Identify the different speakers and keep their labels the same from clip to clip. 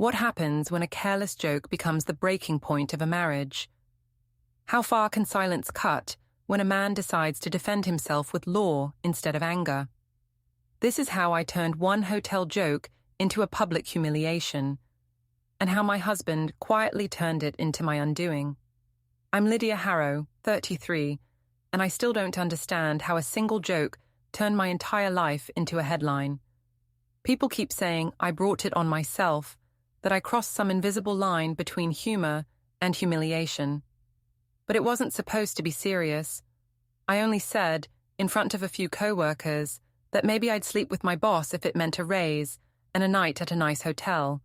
Speaker 1: What happens when a careless joke becomes the breaking point of a marriage? How far can silence cut when a man decides to defend himself with law instead of anger? This is how I turned one hotel joke into a public humiliation, and how my husband quietly turned it into my undoing. I'm Lydia Harrow, 33, and I still don't understand how a single joke turned my entire life into a headline. People keep saying I brought it on myself, that I crossed some invisible line between humor and humiliation. But it wasn't supposed to be serious. I only said, in front of a few co-workers, that maybe I'd sleep with my boss if it meant a raise and a night at a nice hotel.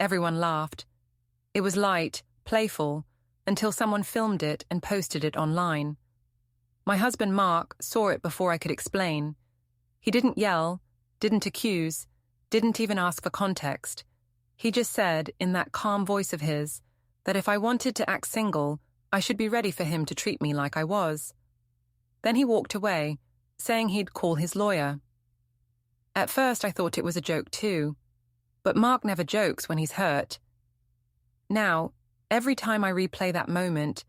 Speaker 1: Everyone laughed. It was light, playful, until someone filmed it and posted it online. My husband Mark saw it before I could explain. He didn't yell, didn't accuse, didn't even ask for context. He just said, in that calm voice of his, that if I wanted to act single, I should be ready for him to treat me like I was. Then he walked away, saying he'd call his lawyer. At first I thought it was a joke too, but Mark never jokes when he's hurt. Now, every time I replay that moment,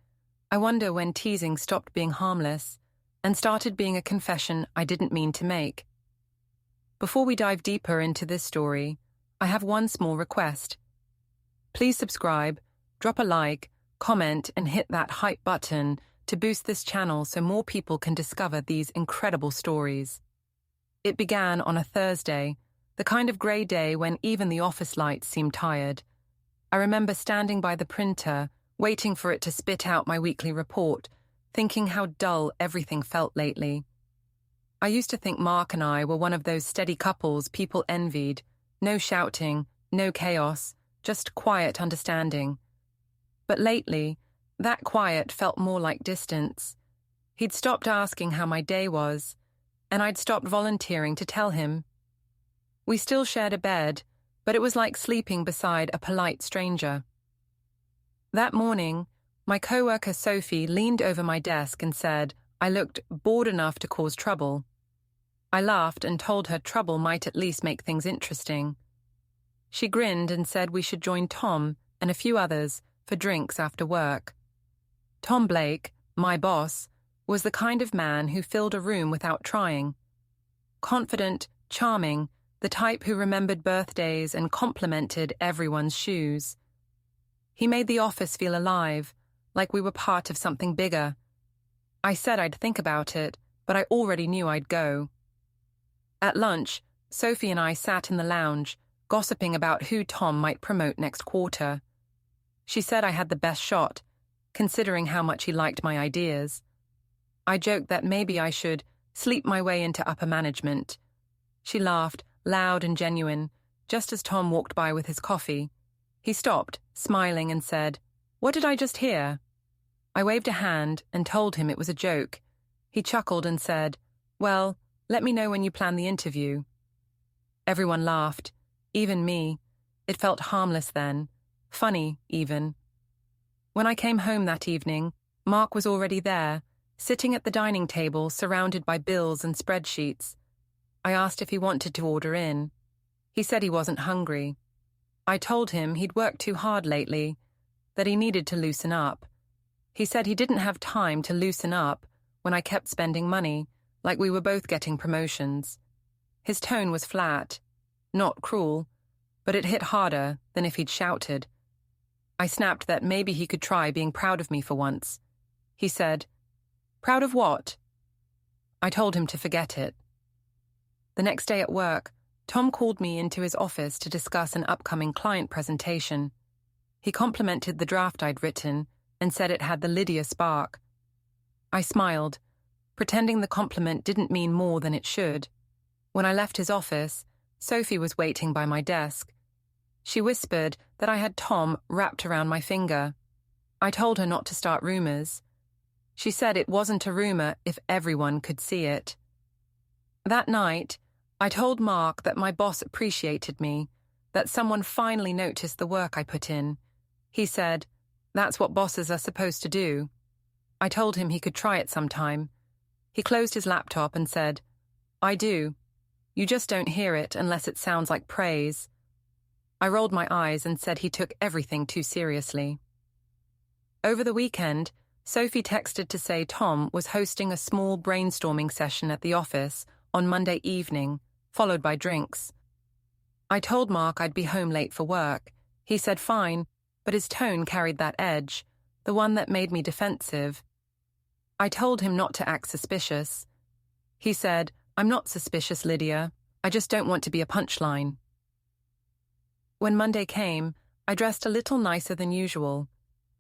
Speaker 1: I wonder when teasing stopped being harmless and started being a confession I didn't mean to make. Before we dive deeper into this story, I have one small request. Please subscribe, drop a like, comment, and hit that hype button to boost this channel so more people can discover these incredible stories. It began on a Thursday, the kind of grey day when even the office lights seemed tired. I remember standing by the printer, waiting for it to spit out my weekly report, thinking how dull everything felt lately. I used to think Mark and I were one of those steady couples people envied. No shouting, no chaos, just quiet understanding. But lately, that quiet felt more like distance. He'd stopped asking how my day was, and I'd stopped volunteering to tell him. We still shared a bed, but it was like sleeping beside a polite stranger. That morning, my coworker Sophie leaned over my desk and said I looked bored enough to cause trouble. I laughed and told her trouble might at least make things interesting. She grinned and said we should join Tom and a few others for drinks after work. Tom Blake, my boss, was the kind of man who filled a room without trying. Confident, charming, the type who remembered birthdays and complimented everyone's shoes. He made the office feel alive, like we were part of something bigger. I said I'd think about it, but I already knew I'd go. At lunch, Sophie and I sat in the lounge, gossiping about who Tom might promote next quarter. She said I had the best shot, considering how much he liked my ideas. I joked that maybe I should sleep my way into upper management. She laughed, loud and genuine, just as Tom walked by with his coffee. He stopped, smiling, and said, "What did I just hear?" I waved a hand and told him it was a joke. He chuckled and said, "Well, let me know when you plan the interview." Everyone laughed, even me. It felt harmless then, funny even. When I came home that evening, Mark was already there, sitting at the dining table surrounded by bills and spreadsheets. I asked if he wanted to order in. He said he wasn't hungry. I told him he'd worked too hard lately, that he needed to loosen up. He said he didn't have time to loosen up when I kept spending money, like we were both getting promotions. His tone was flat, not cruel, but it hit harder than if he'd shouted. I snapped that maybe he could try being proud of me for once. He said, "Proud of what?" I told him to forget it. The next day at work, Tom called me into his office to discuss an upcoming client presentation. He complimented the draft I'd written and said it had the Lydia spark. I smiled, pretending the compliment didn't mean more than it should. When I left his office, Sophie was waiting by my desk. She whispered that I had Tom wrapped around my finger. I told her not to start rumors. She said it wasn't a rumor if everyone could see it. That night, I told Mark that my boss appreciated me, that someone finally noticed the work I put in. He said, "That's what bosses are supposed to do." I told him he could try it sometime. He closed his laptop and said, "I do. You just don't hear it unless it sounds like praise." I rolled my eyes and said he took everything too seriously. Over the weekend, Sophie texted to say Tom was hosting a small brainstorming session at the office on Monday evening, followed by drinks. I told Mark I'd be home late for work. He said fine, but his tone carried that edge, the one that made me defensive. I told him not to act suspicious. He said, "I'm not suspicious, Lydia. I just don't want to be a punchline." When Monday came, I dressed a little nicer than usual.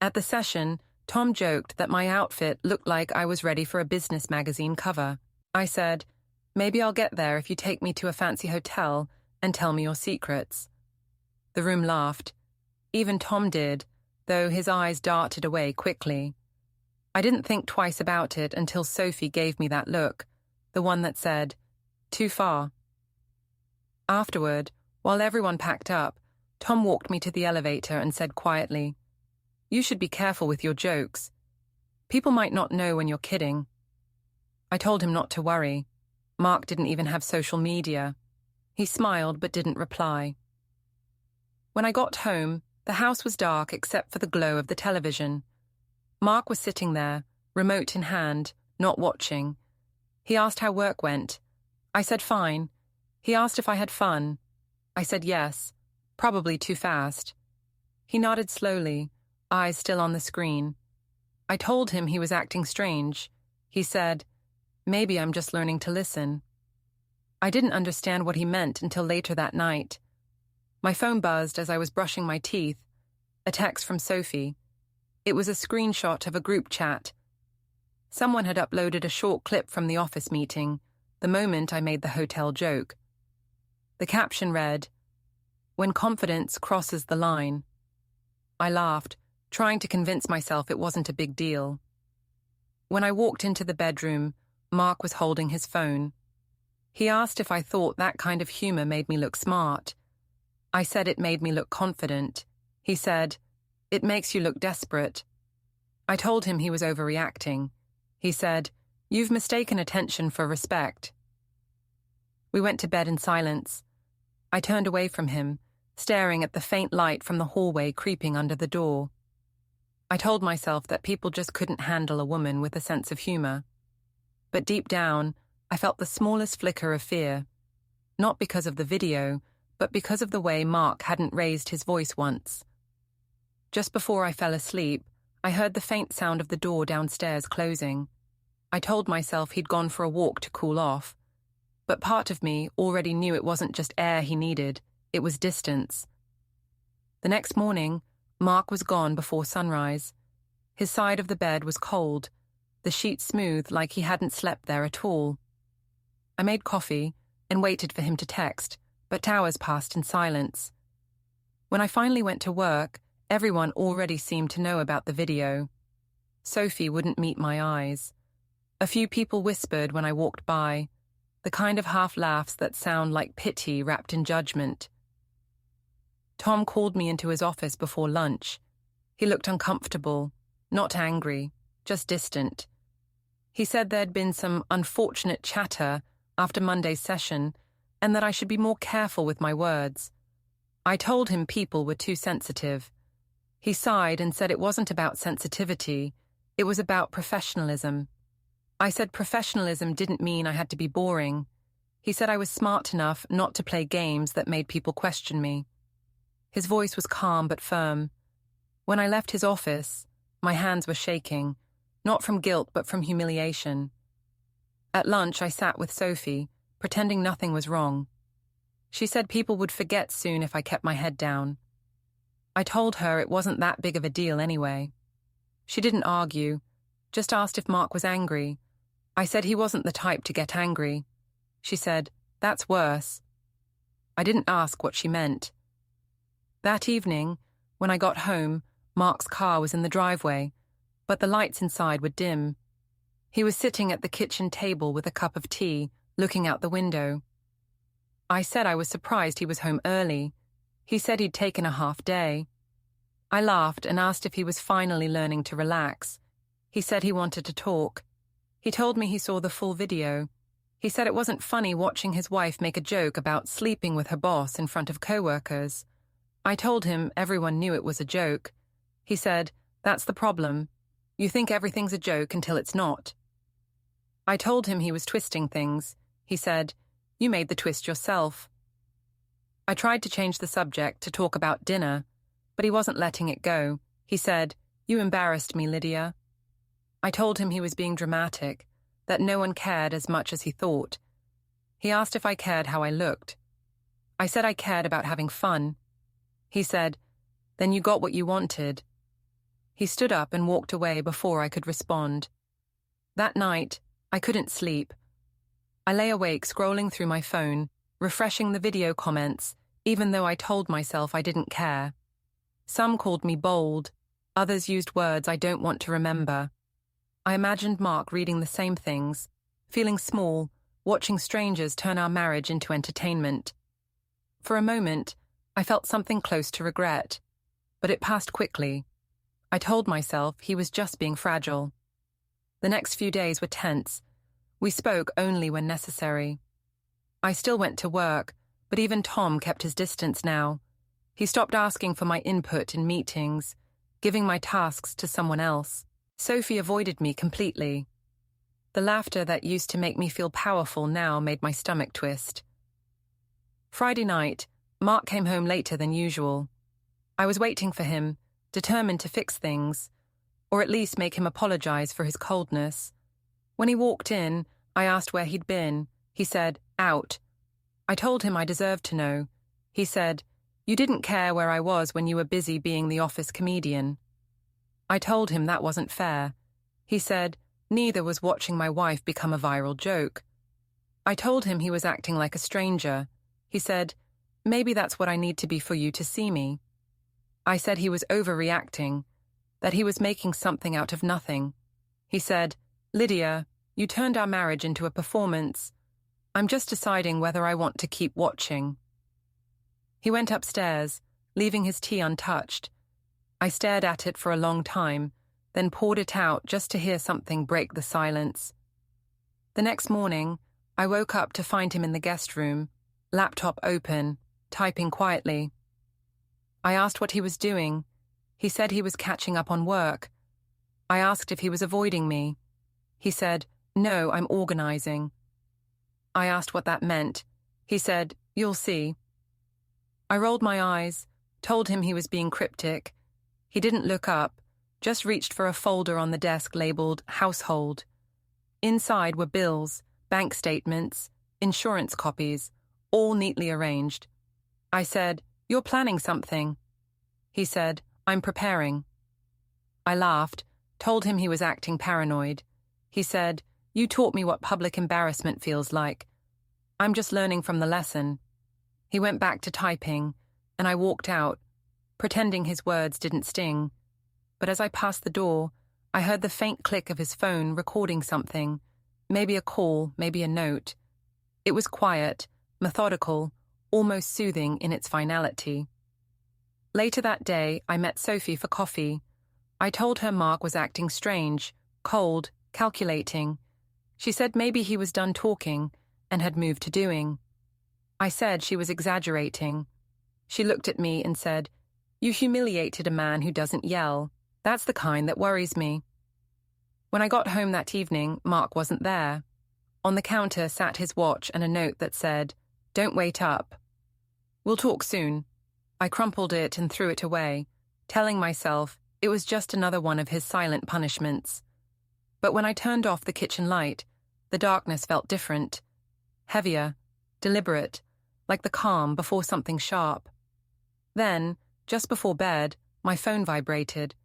Speaker 1: At the session, Tom joked that my outfit looked like I was ready for a business magazine cover. I said, "Maybe I'll get there if you take me to a fancy hotel and tell me your secrets." The room laughed. Even Tom did, though his eyes darted away quickly. I didn't think twice about it until Sophie gave me that look, the one that said, "Too far." Afterward, while everyone packed up, Tom walked me to the elevator and said quietly, "You should be careful with your jokes. People might not know when you're kidding." I told him not to worry. Mark didn't even have social media. He smiled but didn't reply. When I got home, the house was dark except for the glow of the television. Mark was sitting there, remote in hand, not watching. He asked how work went. I said fine. He asked if I had fun. I said yes, probably too fast. He nodded slowly, eyes still on the screen. I told him he was acting strange. He said, "Maybe I'm just learning to listen." I didn't understand what he meant until later that night. My phone buzzed as I was brushing my teeth. A text from Sophie. It was a screenshot of a group chat. Someone had uploaded a short clip from the office meeting, the moment I made the hotel joke. The caption read, "When confidence crosses the line." I laughed, trying to convince myself it wasn't a big deal. When I walked into the bedroom, Mark was holding his phone. He asked if I thought that kind of humor made me look smart. I said it made me look confident. He said, "It makes you look desperate." I told him he was overreacting. He said, "You've mistaken attention for respect." We went to bed in silence. I turned away from him, staring at the faint light from the hallway creeping under the door. I told myself that people just couldn't handle a woman with a sense of humor. But deep down, I felt the smallest flicker of fear. Not because of the video, but because of the way Mark hadn't raised his voice once. Just before I fell asleep, I heard the faint sound of the door downstairs closing. I told myself he'd gone for a walk to cool off. But part of me already knew it wasn't just air he needed, it was distance. The next morning, Mark was gone before sunrise. His side of the bed was cold, the sheet smooth like he hadn't slept there at all. I made coffee and waited for him to text, but hours passed in silence. When I finally went to work, everyone already seemed to know about the video. Sophie wouldn't meet my eyes. A few people whispered when I walked by, the kind of half-laughs that sound like pity wrapped in judgment. Tom called me into his office before lunch. He looked uncomfortable, not angry, just distant. He said there'd been some unfortunate chatter after Monday's session and that I should be more careful with my words. I told him people were too sensitive. He sighed and said it wasn't about sensitivity, it was about professionalism. I said professionalism didn't mean I had to be boring. He said I was smart enough not to play games that made people question me. His voice was calm but firm. When I left his office, my hands were shaking, not from guilt but from humiliation. At lunch, I sat with Sophie, pretending nothing was wrong. She said people would forget soon if I kept my head down. I told her it wasn't that big of a deal anyway. She didn't argue, just asked if Mark was angry. I said he wasn't the type to get angry. She said, "That's worse." I didn't ask what she meant. That evening, when I got home, Mark's car was in the driveway, but the lights inside were dim. He was sitting at the kitchen table with a cup of tea, looking out the window. I said I was surprised he was home early. He said he'd taken a half day. I laughed and asked if he was finally learning to relax. He said he wanted to talk. He told me he saw the full video. He said it wasn't funny watching his wife make a joke about sleeping with her boss in front of co-workers. I told him everyone knew it was a joke. He said, "That's the problem. You think everything's a joke until it's not." I told him he was twisting things. He said, "You made the twist yourself." I tried to change the subject to talk about dinner, but he wasn't letting it go. He said, "You embarrassed me, Lydia." I told him he was being dramatic, that no one cared as much as he thought. He asked if I cared how I looked. I said I cared about having fun. He said, "Then you got what you wanted." He stood up and walked away before I could respond. That night, I couldn't sleep. I lay awake scrolling through my phone, refreshing the video comments, even though I told myself I didn't care. Some called me bold, others used words I don't want to remember. I imagined Mark reading the same things, feeling small, watching strangers turn our marriage into entertainment. For a moment, I felt something close to regret, but it passed quickly. I told myself he was just being fragile. The next few days were tense. We spoke only when necessary. I still went to work, but even Tom kept his distance now. He stopped asking for my input in meetings, giving my tasks to someone else. Sophie avoided me completely. The laughter that used to make me feel powerful now made my stomach twist. Friday night, Mark came home later than usual. I was waiting for him, determined to fix things, or at least make him apologize for his coldness. When he walked in, I asked where he'd been. He said, "Out." I told him I deserved to know. He said, "You didn't care where I was when you were busy being the office comedian." I told him that wasn't fair. He said, "Neither was watching my wife become a viral joke." I told him he was acting like a stranger. He said, "Maybe that's what I need to be for you to see me." I said he was overreacting, that he was making something out of nothing. He said, "Lydia, you turned our marriage into a performance. I'm just deciding whether I want to keep watching." He went upstairs, leaving his tea untouched. I stared at it for a long time, then poured it out just to hear something break the silence. The next morning, I woke up to find him in the guest room, laptop open, typing quietly. I asked what he was doing. He said he was catching up on work. I asked if he was avoiding me. He said, "No, I'm organizing." I asked what that meant. He said, "You'll see." I rolled my eyes, told him he was being cryptic. He didn't look up, just reached for a folder on the desk labeled Household. Inside were bills, bank statements, insurance copies, all neatly arranged. I said, "You're planning something." He said, "I'm preparing." I laughed, told him he was acting paranoid. He said, "You taught me what public embarrassment feels like. I'm just learning from the lesson." He went back to typing, and I walked out, pretending his words didn't sting. But as I passed the door, I heard the faint click of his phone recording something, maybe a call, maybe a note. It was quiet, methodical, almost soothing in its finality. Later that day, I met Sophie for coffee. I told her Mark was acting strange, cold, calculating. She said maybe he was done talking and had moved to doing. I said she was exaggerating. She looked at me and said, "You humiliated a man who doesn't yell. That's the kind that worries me." When I got home that evening, Mark wasn't there. On the counter sat his watch and a note that said, "Don't wait up. We'll talk soon." I crumpled it and threw it away, telling myself it was just another one of his silent punishments. But when I turned off the kitchen light, the darkness felt different. Heavier, deliberate, like the calm before something sharp. Then, just before bed, my phone vibrated.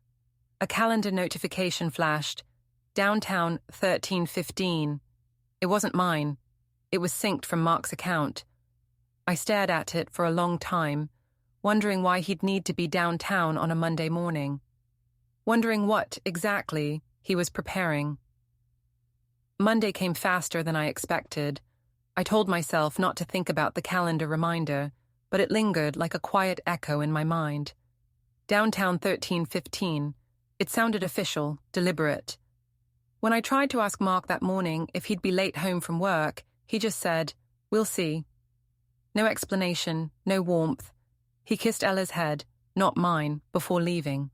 Speaker 1: A calendar notification flashed. Downtown 13:15. It wasn't mine. It was synced from Mark's account. I stared at it for a long time, wondering why he'd need to be downtown on a Monday morning. Wondering what, exactly, he was preparing. Monday came faster than I expected. I told myself not to think about the calendar reminder, but it lingered like a quiet echo in my mind. Downtown 13:15. It sounded official, deliberate. When I tried to ask Mark that morning if he'd be late home from work, he just said, "We'll see." No explanation, no warmth. He kissed Ella's head, not mine, before leaving.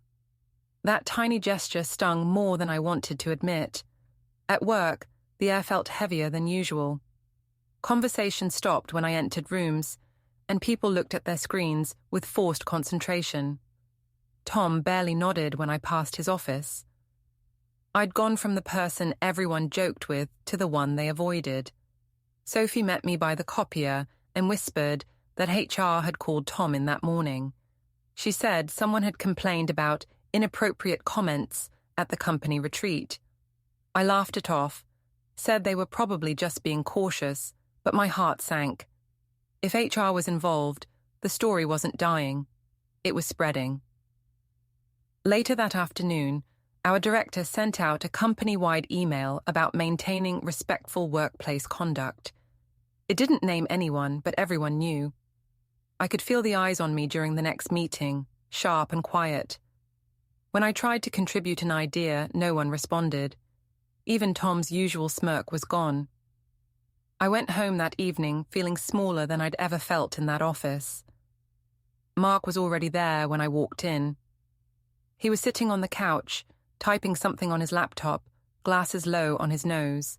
Speaker 1: That tiny gesture stung more than I wanted to admit. At work, the air felt heavier than usual. Conversation stopped when I entered rooms, and people looked at their screens with forced concentration. Tom barely nodded when I passed his office. I'd gone from the person everyone joked with to the one they avoided. Sophie met me by the copier and whispered that HR had called Tom in that morning. She said someone had complained about inappropriate comments at the company retreat. I laughed it off, said they were probably just being cautious, but my heart sank. If HR was involved, the story wasn't dying. It was spreading. Later that afternoon, our director sent out a company-wide email about maintaining respectful workplace conduct. It didn't name anyone, but everyone knew. I could feel the eyes on me during the next meeting, sharp and quiet. When I tried to contribute an idea, no one responded. Even Tom's usual smirk was gone. I went home that evening feeling smaller than I'd ever felt in that office. Mark was already there when I walked in. He was sitting on the couch, typing something on his laptop, glasses low on his nose.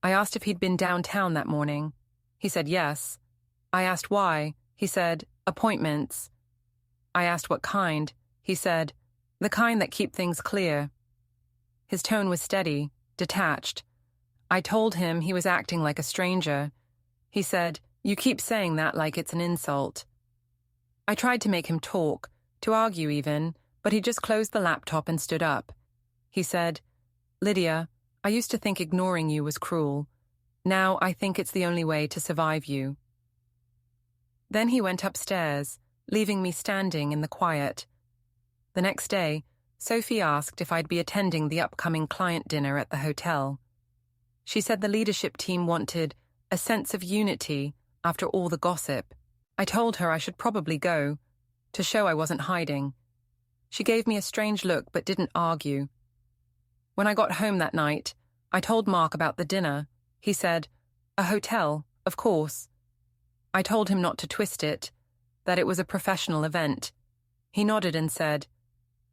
Speaker 1: I asked if he'd been downtown that morning. He said yes. I asked why. He said, appointments. I asked what kind. He said, the kind that keep things clear. His tone was steady, detached. I told him he was acting like a stranger. He said, you keep saying that like it's an insult. I tried to make him talk, to argue even, but he just closed the laptop and stood up. He said, Lydia, I used to think ignoring you was cruel. Now I think it's the only way to survive you. Then he went upstairs, leaving me standing in the quiet. The next day, Sophie asked if I'd be attending the upcoming client dinner at the hotel. She said the leadership team wanted a sense of unity after all the gossip. I told her I should probably go, to show I wasn't hiding. She gave me a strange look but didn't argue. When I got home that night, I told Mark about the dinner. He said, a hotel, of course. I told him not to twist it, that it was a professional event. He nodded and said,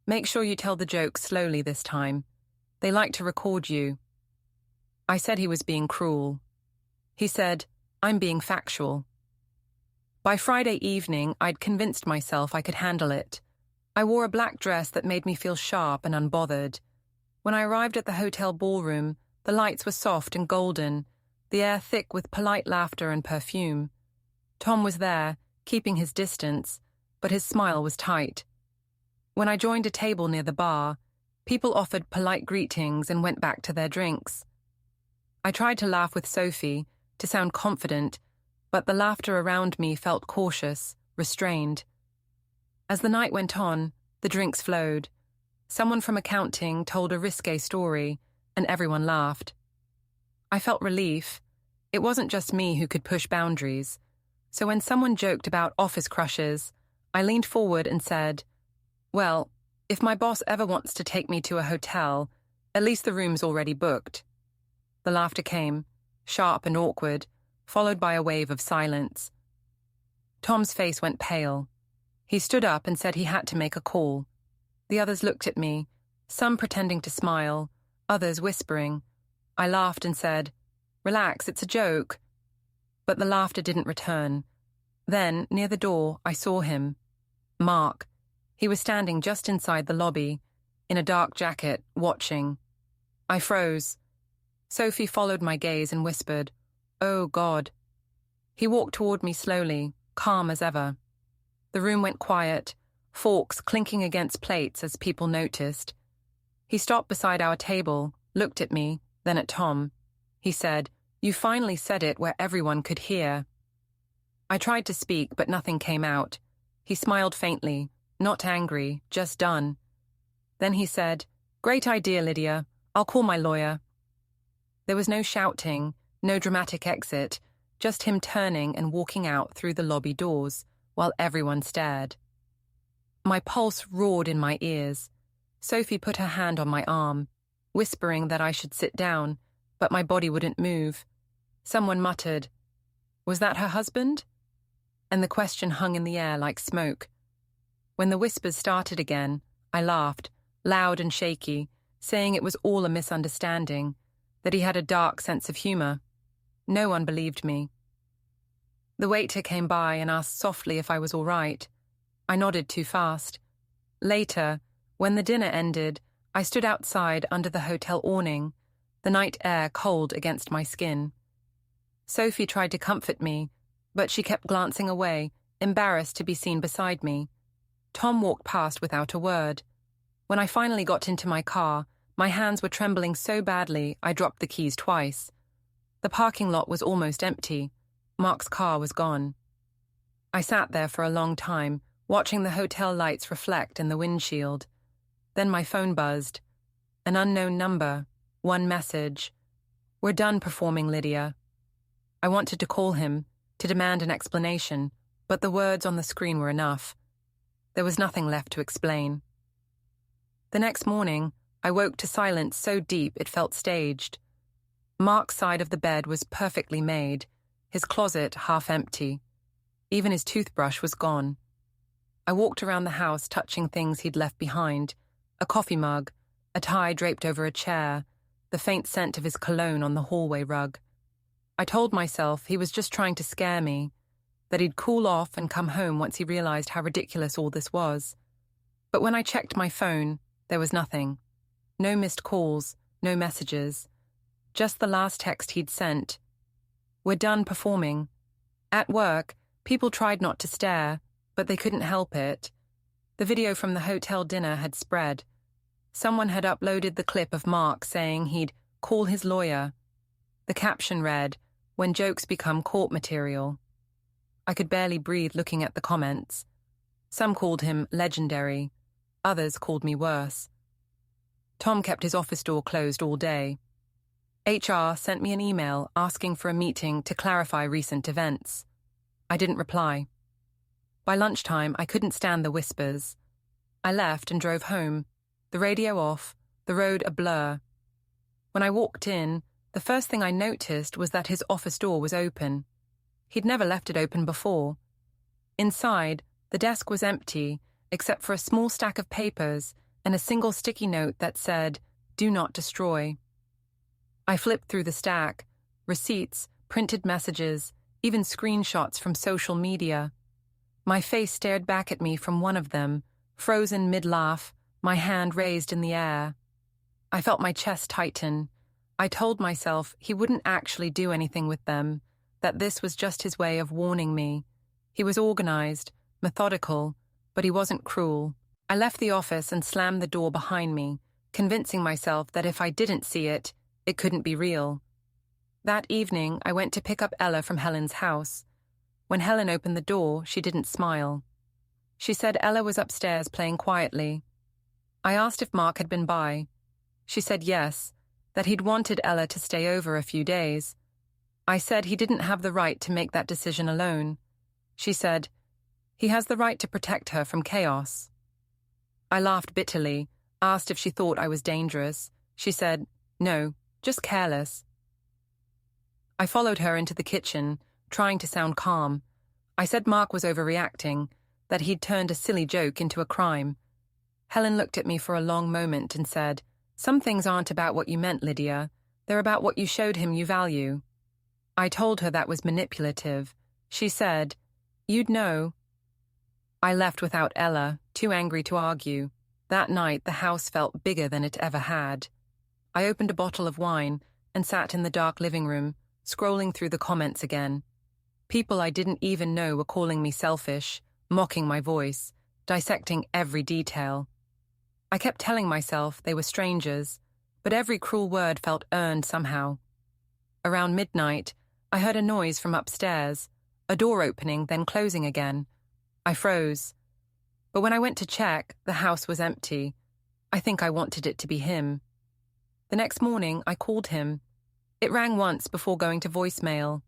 Speaker 1: make sure you tell the joke slowly this time. They like to record you. I said he was being cruel. He said, I'm being factual. By Friday evening, I'd convinced myself I could handle it. I wore a black dress that made me feel sharp and unbothered. When I arrived at the hotel ballroom, the lights were soft and golden, the air thick with polite laughter and perfume. Tom was there, keeping his distance, but his smile was tight. When I joined a table near the bar, people offered polite greetings and went back to their drinks. I tried to laugh with Sophie, to sound confident, but the laughter around me felt cautious, restrained. As the night went on, the drinks flowed. Someone from accounting told a risque story, and everyone laughed. I felt relief. It wasn't just me who could push boundaries. So when someone joked about office crushes, I leaned forward and said, well, if my boss ever wants to take me to a hotel, at least the room's already booked. The laughter came, sharp and awkward, followed by a wave of silence. Tom's face went pale. He stood up and said he had to make a call. The others looked at me, some pretending to smile, others whispering. I laughed and said, relax, it's a joke. But the laughter didn't return. Then, near the door, I saw him. Mark. He was standing just inside the lobby, in a dark jacket, watching. I froze. Sophie followed my gaze and whispered, oh, God. He walked toward me slowly, calm as ever. The room went quiet, forks clinking against plates as people noticed. He stopped beside our table, looked at me, then at Tom. He said, you finally said it where everyone could hear. I tried to speak, but nothing came out. He smiled faintly, not angry, just done. Then he said, great idea, Lydia. I'll call my lawyer. There was no shouting, no dramatic exit, just him turning and walking out through the lobby doors, while everyone stared. My pulse roared in my ears. Sophie put her hand on my arm, whispering that I should sit down, but my body wouldn't move. Someone muttered, was that her husband? and the question hung in the air like smoke. When the whispers started again, I laughed, loud and shaky, saying it was all a misunderstanding, that he had a dark sense of humor. No one believed me. The waiter came by and asked softly if I was all right. I nodded too fast. Later, when the dinner ended, I stood outside under the hotel awning, the night air cold against my skin. Sophie tried to comfort me, but she kept glancing away, embarrassed to be seen beside me. Tom walked past without a word. When I finally got into my car, my hands were trembling so badly I dropped the keys twice. The parking lot was almost empty. Mark's car was gone. I sat there for a long time, watching the hotel lights reflect in the windshield. Then my phone buzzed. An unknown number, one message. "We're done performing, Lydia." I wanted to call him, to demand an explanation, but the words on the screen were enough. There was nothing left to explain. The next morning, I woke to silence so deep it felt staged. Mark's side of the bed was perfectly made, his closet half empty. Even his toothbrush was gone. I walked around the house touching things he'd left behind, a coffee mug, a tie draped over a chair, the faint scent of his cologne on the hallway rug. I told myself he was just trying to scare me, that he'd cool off and come home once he realized how ridiculous all this was. But when I checked my phone, there was nothing. No missed calls, no messages. Just the last text he'd sent. "We're done performing." At work, people tried not to stare, but they couldn't help it. The video from the hotel dinner had spread. Someone had uploaded the clip of Mark saying he'd call his lawyer. The caption read, "When jokes become court material." I could barely breathe looking at the comments. Some called him legendary. Others called me worse. Tom kept his office door closed all day. HR sent me an email asking for a meeting to clarify recent events. I didn't reply. By lunchtime, I couldn't stand the whispers. I left and drove home, the radio off, the road a blur. When I walked in, the first thing I noticed was that his office door was open. He'd never left it open before. Inside, the desk was empty, except for a small stack of papers and a single sticky note that said, "Do not destroy." I flipped through the stack, receipts, printed messages, even screenshots from social media. My face stared back at me from one of them, frozen mid-laugh, my hand raised in the air. I felt my chest tighten. I told myself he wouldn't actually do anything with them, that this was just his way of warning me. He was organized, methodical, but he wasn't cruel. I left the office and slammed the door behind me, convincing myself that if I didn't see it, it couldn't be real. That evening, I went to pick up Ella from Helen's house. When Helen opened the door, she didn't smile. She said Ella was upstairs playing quietly. I asked if Mark had been by. She said yes, that he'd wanted Ella to stay over a few days. I said he didn't have the right to make that decision alone. She said, "He has the right to protect her from chaos." I laughed bitterly, asked if she thought I was dangerous. She said, "No, just careless." I followed her into the kitchen, trying to sound calm. I said Mark was overreacting, that he'd turned a silly joke into a crime. Helen looked at me for a long moment and said, "Some things aren't about what you meant, Lydia. They're about what you showed him you value." I told her that was manipulative. She said, "You'd know." I left without Ella, too angry to argue. That night, the house felt bigger than it ever had. I opened a bottle of wine and sat in the dark living room, scrolling through the comments again. People I didn't even know were calling me selfish, mocking my voice, dissecting every detail. I kept telling myself they were strangers, but every cruel word felt earned somehow. Around midnight, I heard a noise from upstairs, a door opening, then closing again. I froze. But when I went to check, the house was empty. I think I wanted it to be him. The next morning, I called him. It rang once before going to voicemail.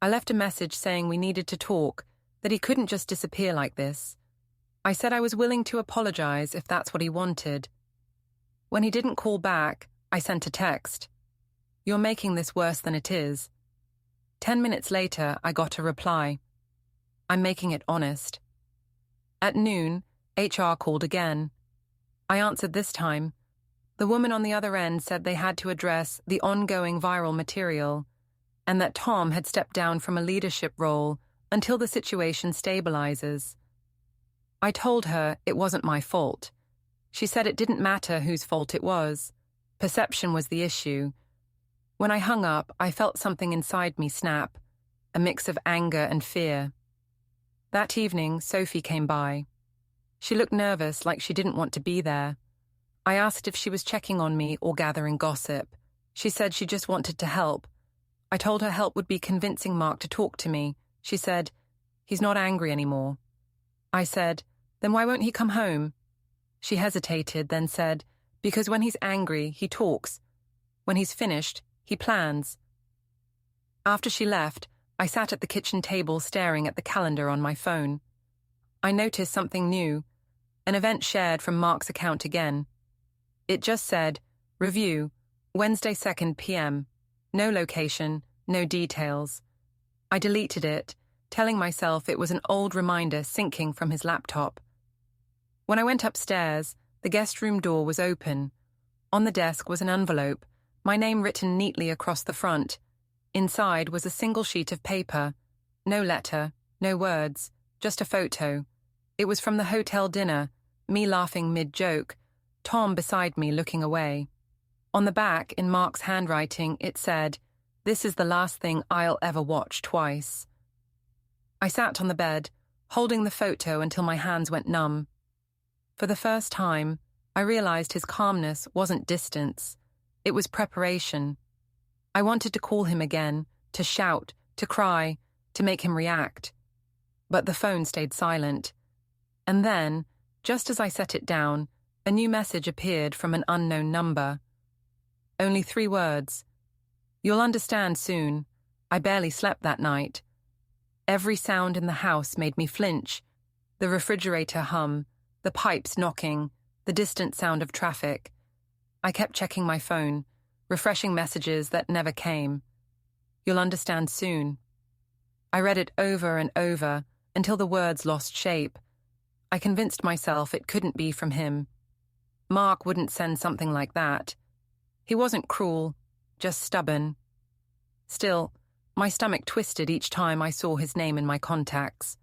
Speaker 1: I left a message saying we needed to talk, that he couldn't just disappear like this. I said I was willing to apologize if that's what he wanted. When he didn't call back, I sent a text. "You're making this worse than it is." 10 minutes later, I got a reply. I'm making it honest. At noon, HR called again. I answered this time. The woman on the other end said they had to address the ongoing viral material and that Tom had stepped down from a leadership role until the situation stabilizes. I told her it wasn't my fault. She said it didn't matter whose fault it was. Perception was the issue. When I hung up, I felt something inside me snap, a mix of anger and fear. That evening, Sophie came by. She looked nervous, like she didn't want to be there. I asked if she was checking on me or gathering gossip. She said she just wanted to help. I told her help would be convincing Mark to talk to me. She said, "He's not angry anymore." I said, "Then why won't he come home?" She hesitated, then said, "Because when he's angry, he talks. When he's finished, he plans." After she left, I sat at the kitchen table staring at the calendar on my phone. I noticed something new, an event shared from Mark's account again. It just said, "Review, Wednesday 2nd p.m. No location, no details." I deleted it, telling myself it was an old reminder syncing from his laptop. When I went upstairs, the guest room door was open. On the desk was an envelope, my name written neatly across the front. Inside was a single sheet of paper. No letter, no words, just a photo. It was from the hotel dinner, me laughing mid-joke, Tom beside me looking away. On the back, in Mark's handwriting, it said, "This is the last thing I'll ever watch twice." I sat on the bed, holding the photo until my hands went numb. For the first time, I realized his calmness wasn't distance. It was preparation. I wanted to call him again, to shout, to cry, to make him react. But the phone stayed silent. And then, just as I set it down, a new message appeared from an unknown number. Only 3 words. "You'll understand soon. I barely slept that night." Every sound in the house made me flinch. The refrigerator hum, the pipes knocking, the distant sound of traffic. I kept checking my phone, refreshing messages that never came. "You'll understand soon." I read it over and over until the words lost shape. I convinced myself it couldn't be from him. Mark wouldn't send something like that. He wasn't cruel, just stubborn. Still, my stomach twisted each time I saw his name in my contacts.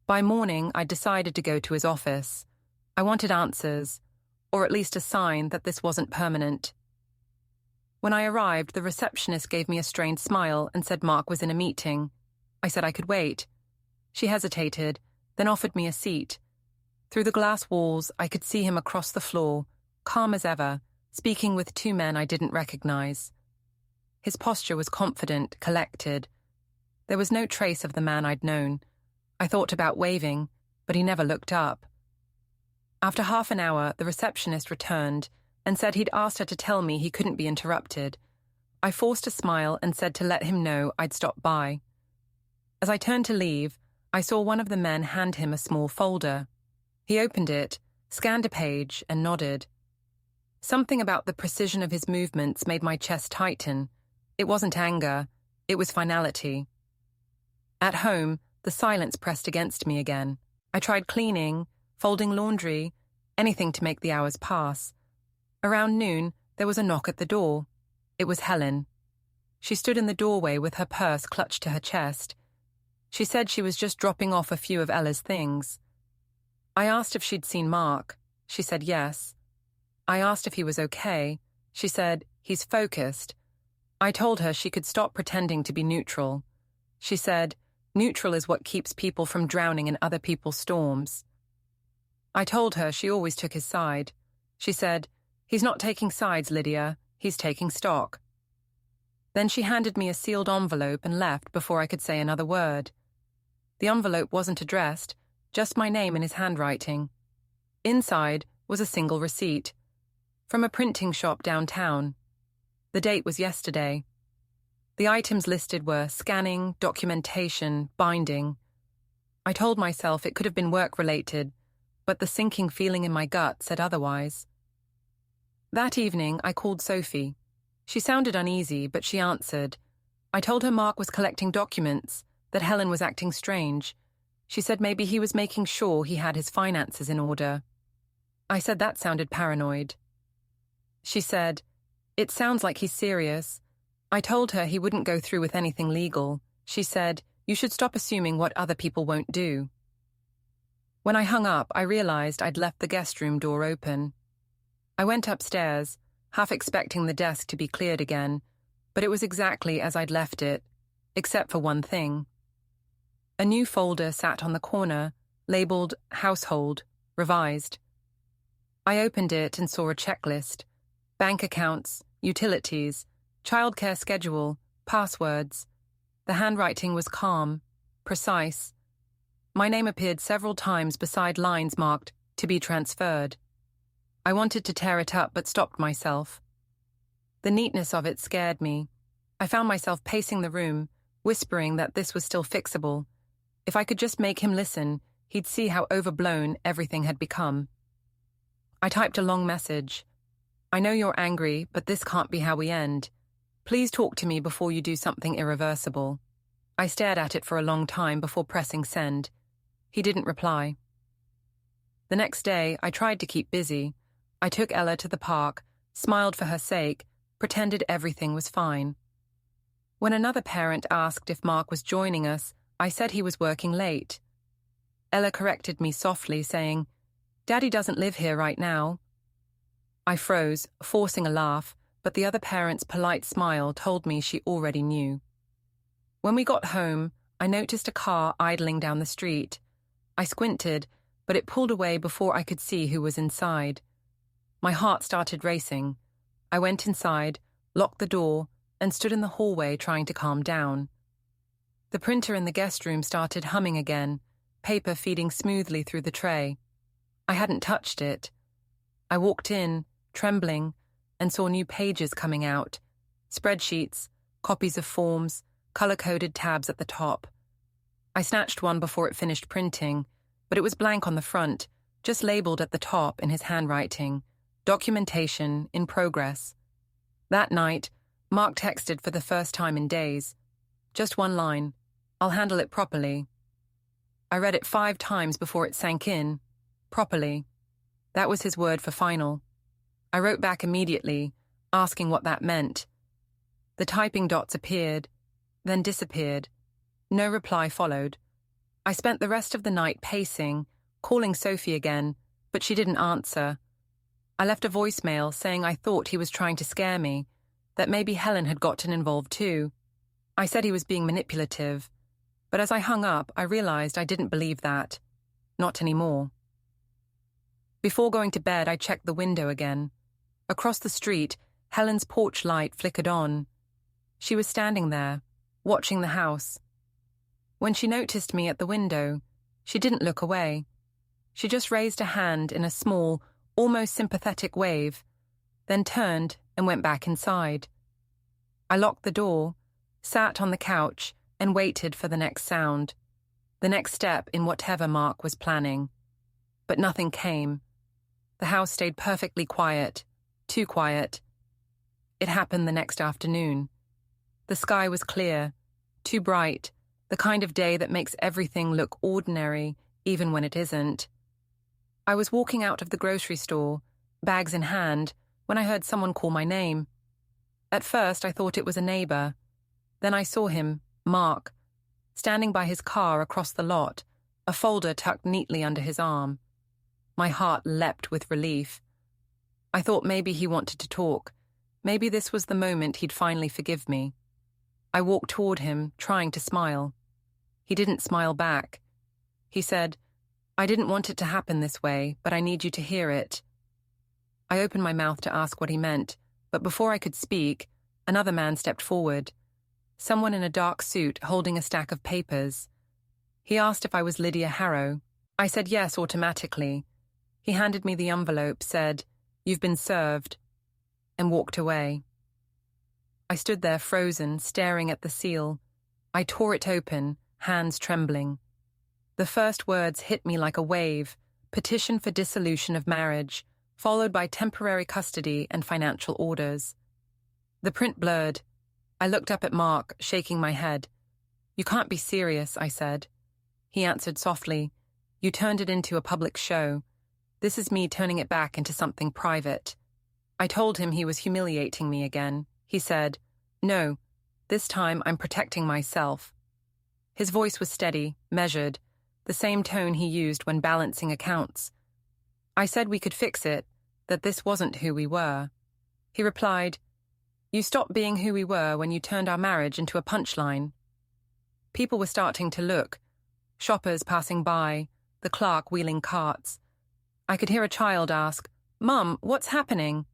Speaker 1: By morning, I decided to go to his office. I wanted answers, or at least a sign that this wasn't permanent. When I arrived, the receptionist gave me a strained smile and said Mark was in a meeting. I said I could wait. She hesitated, then offered me a seat. Through the glass walls, I could see him across the floor, calm as ever, speaking with 2 men I didn't recognize. His posture was confident, collected. There was no trace of the man I'd known. I thought about waving, but he never looked up. After half an hour, the receptionist returned and said he'd asked her to tell me he couldn't be interrupted. I forced a smile and said to let him know I'd stop by. As I turned to leave, I saw one of the men hand him a small folder. He opened it, scanned a page, and nodded. Something about the precision of his movements made my chest tighten. It wasn't anger, it was finality. At home, the silence pressed against me again. I tried cleaning, folding laundry, anything to make the hours pass. Around noon, there was a knock at the door. It was Helen. She stood in the doorway with her purse clutched to her chest. She said she was just dropping off a few of Ella's things. I asked if she'd seen Mark. She said yes. I asked if he was okay. She said, "He's focused." I told her she could stop pretending to be neutral. She said, "Neutral is what keeps people from drowning in other people's storms." I told her she always took his side. She said, "He's not taking sides, Lydia. He's taking stock." Then she handed me a sealed envelope and left before I could say another word. The envelope wasn't addressed, just my name in his handwriting. Inside was a single receipt, from a printing shop downtown. The date was yesterday. The items listed were scanning, documentation, binding. I told myself it could have been work-related, but the sinking feeling in my gut said otherwise. That evening, I called Sophie. She sounded uneasy, but she answered. I told her Mark was collecting documents, that Helen was acting strange. She said maybe he was making sure he had his finances in order. I said that sounded paranoid. She said, "It sounds like he's serious." I told her he wouldn't go through with anything legal. She said, "You should stop assuming what other people won't do." When I hung up, I realized I'd left the guest room door open. I went upstairs, half expecting the desk to be cleared again, but it was exactly as I'd left it, except for one thing. A new folder sat on the corner, labeled Household, Revised. I opened it and saw a checklist: bank accounts, utilities, childcare schedule, passwords. The handwriting was calm, precise. My name appeared several times beside lines marked, "To be transferred." I wanted to tear it up but stopped myself. The neatness of it scared me. I found myself pacing the room, whispering that this was still fixable. If I could just make him listen, he'd see how overblown everything had become. I typed a long message. "I know you're angry, but this can't be how we end. Please talk to me before you do something irreversible." I stared at it for a long time before pressing send. He didn't reply. The next day, I tried to keep busy. I took Ella to the park, smiled for her sake, pretended everything was fine. When another parent asked if Mark was joining us, I said he was working late. Ella corrected me softly, saying, "Daddy doesn't live here right now." I froze, forcing a laugh, but the other parent's polite smile told me she already knew. When we got home, I noticed a car idling down the street. I squinted, but it pulled away before I could see who was inside. My heart started racing. I went inside, locked the door, and stood in the hallway trying to calm down. The printer in the guest room started humming again, paper feeding smoothly through the tray. I hadn't touched it. I walked in, trembling, and saw new pages coming out. Spreadsheets, copies of forms, color-coded tabs at the top. I snatched one before it finished printing, but it was blank on the front, just labeled at the top in his handwriting, "Documentation in progress." That night, Mark texted for the first time in days. Just one line: "I'll handle it properly." I read it 5 times before it sank in. Properly. That was his word for final. I wrote back immediately, asking what that meant. The typing dots appeared, then disappeared. No reply followed. I spent the rest of the night pacing, calling Sophie again, but she didn't answer. I left a voicemail saying I thought he was trying to scare me, that maybe Helen had gotten involved too. I said he was being manipulative, but as I hung up, I realized I didn't believe that. Not anymore. Before going to bed, I checked the window again. Across the street, Helen's porch light flickered on. She was standing there, watching the house. When she noticed me at the window, she didn't look away. She just raised a hand in a small, almost sympathetic wave, then turned and went back inside. I locked the door, sat on the couch, and waited for the next sound, the next step in whatever Mark was planning. But nothing came. The house stayed perfectly quiet, too quiet. It happened the next afternoon. The sky was clear, too bright, the kind of day that makes everything look ordinary, even when it isn't. I was walking out of the grocery store, bags in hand, when I heard someone call my name. At first, I thought it was a neighbor. Then I saw him, Mark, standing by his car across the lot, a folder tucked neatly under his arm. My heart leapt with relief. I thought maybe he wanted to talk. Maybe this was the moment he'd finally forgive me. I walked toward him, trying to smile. He didn't smile back. He said, "I didn't want it to happen this way, but I need you to hear it." I opened my mouth to ask what he meant, but before I could speak, another man stepped forward. Someone in a dark suit holding a stack of papers. He asked if I was Lydia Harrow. I said yes automatically. He handed me the envelope, said, "You've been served," and walked away. I stood there frozen, staring at the seal. I tore it open, hands trembling. The first words hit me like a wave: petition for dissolution of marriage, followed by temporary custody and financial orders. The print blurred. I looked up at Mark, shaking my head. "You can't be serious," I said. He answered softly, "You turned it into a public show. This is me turning it back into something private." I told him he was humiliating me again. He said, "No, this time I'm protecting myself." His voice was steady, measured, the same tone he used when balancing accounts. I said we could fix it, that this wasn't who we were. He replied, "You stopped being who we were when you turned our marriage into a punchline." People were starting to look, shoppers passing by, the clerk wheeling carts. I could hear a child ask, "Mum, what's happening?"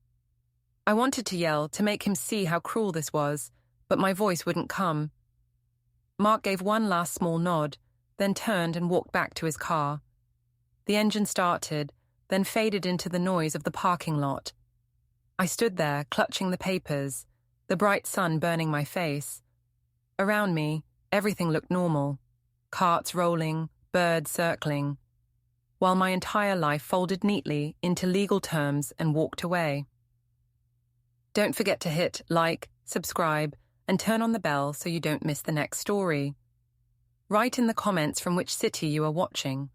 Speaker 1: I wanted to yell to make him see how cruel this was, but my voice wouldn't come. Mark gave one last small nod, then turned and walked back to his car. The engine started, then faded into the noise of the parking lot. I stood there, clutching the papers, the bright sun burning my face. Around me, everything looked normal. Carts rolling, birds circling, while my entire life folded neatly into legal terms and walked away. Don't forget to hit like, subscribe, and turn on the bell so you don't miss the next story. Write in the comments from which city you are watching.